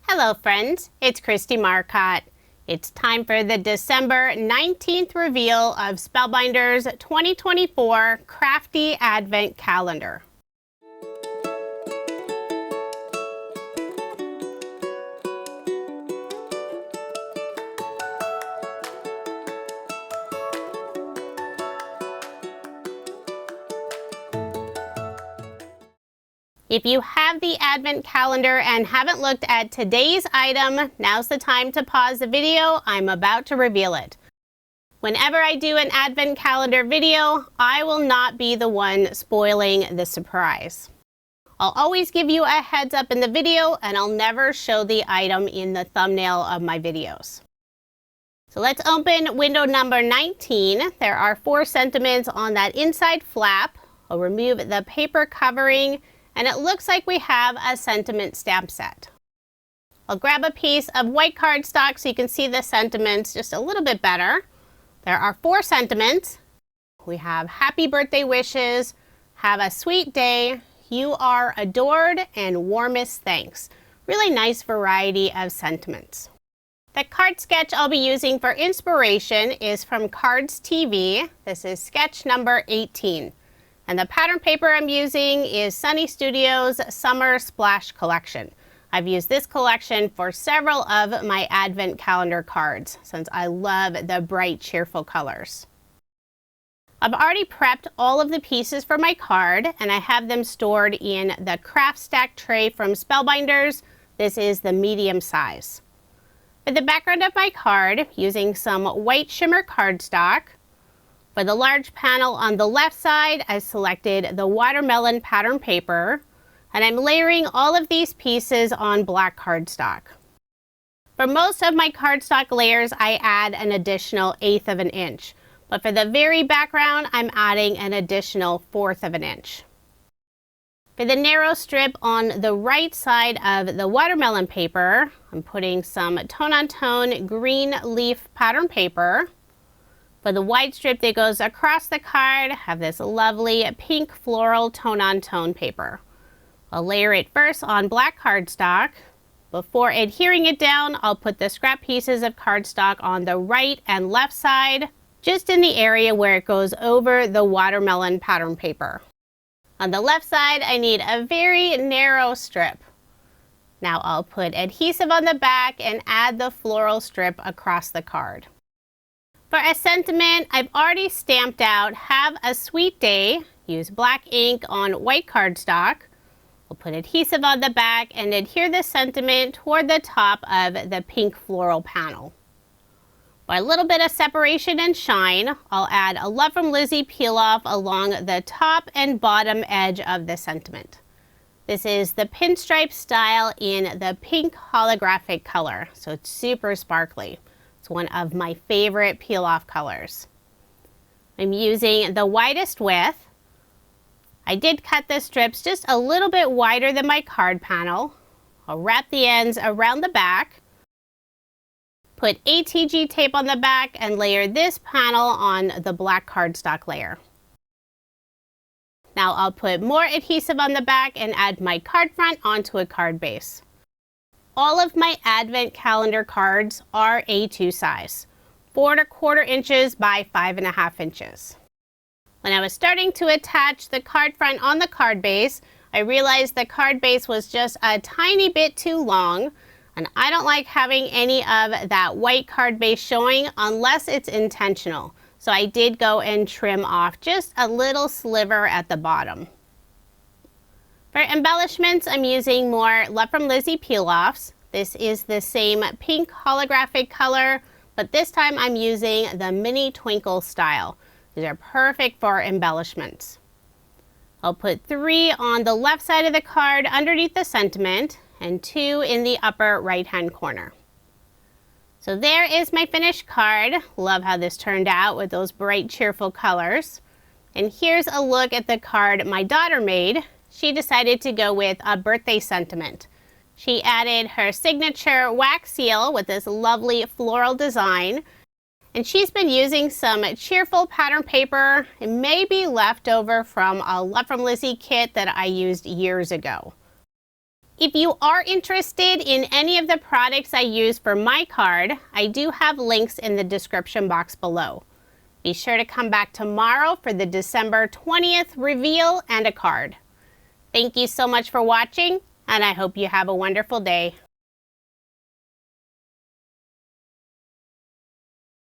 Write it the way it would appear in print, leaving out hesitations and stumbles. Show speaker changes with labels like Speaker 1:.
Speaker 1: Hello friends, it's Kristie Marcotte. It's time for the December 19th reveal of Spellbinders 2024 Crafty Advent Calendar. If you have the Advent calendar and haven't looked at today's item, now's the time to pause the video. I'm about to reveal it. Whenever I do an Advent calendar video, I will not be the one spoiling the surprise. I'll always give you a heads up in the video, and I'll never show the item in the thumbnail of my videos. So let's open window number 19. There are 4 sentiments on that inside flap. I'll remove the paper covering, and it looks like we have a sentiment stamp set. I'll grab a piece of white cardstock so you can see the sentiments just a little bit better. There are 4 sentiments. We have happy birthday wishes, have a sweet day, you are adored, and warmest thanks. Really nice variety of sentiments. The card sketch I'll be using for inspiration is from Cards TV. This is sketch number 18. And the pattern paper I'm using is Sunny Studios Summer Splash Collection. I've used this collection for several of my Advent calendar cards since I love the bright, cheerful colors. I've already prepped all of the pieces for my card, and I have them stored in the craft stack tray from Spellbinders. This is the medium size. For the background of my card, using some white shimmer cardstock. For the large panel on the left side, I selected the watermelon pattern paper, and I'm layering all of these pieces on black cardstock. For most of my cardstock layers, I add an additional 1/8 of an inch, but for the very background, I'm adding an additional 1/4 of an inch. For the narrow strip on the right side of the watermelon paper, I'm putting some tone-on-tone green leaf pattern paper. For the wide strip that goes across the card, I have this lovely pink floral tone-on-tone paper. I'll layer it first on black cardstock. Before adhering it down, I'll put the scrap pieces of cardstock on the right and left side, just in the area where it goes over the watermelon pattern paper. On the left side, I need a very narrow strip. Now I'll put adhesive on the back and add the floral strip across the card. For a sentiment, I've already stamped out have a sweet day. Use black ink on white cardstock. We'll put adhesive on the back and adhere the sentiment toward the top of the pink floral panel. For a little bit of separation and shine, I'll add a Love from Lizi peel off along the top and bottom edge of the sentiment. This is the pinstripe style in the pink holographic color, so it's super sparkly. One of my favorite peel off colors. I'm using the widest width. I did cut the strips just a little bit wider than my card panel. I'll wrap the ends around the back, put ATG tape on the back, and layer this panel on the black cardstock layer. Now I'll put more adhesive on the back and add my card front onto a card base. All of my Advent calendar cards are A2 size, 4¼ inches by 5½ inches. When I was starting to attach the card front on the card base, I realized the card base was just a tiny bit too long, and I don't like having any of that white card base showing unless it's intentional. So I did go and trim off just a little sliver at the bottom. For embellishments, I'm using more Love from Lizi peel-offs. This is the same pink holographic color, but this time I'm using the mini twinkle style. These are perfect for embellishments. I'll put 3 on the left side of the card underneath the sentiment and 2 in the upper right-hand corner. So there is my finished card. Love how this turned out with those bright, cheerful colors. And here's a look at the card my daughter made. She decided to go with a birthday sentiment. She added her signature wax seal with this lovely floral design. And she's been using some cheerful pattern paper. It may be leftover from a Love from Lizi kit that I used years ago. If you are interested in any of the products I use for my card, I do have links in the description box below. Be sure to come back tomorrow for the December 20th reveal and a card. Thank you so much for watching, and I hope you have a wonderful day.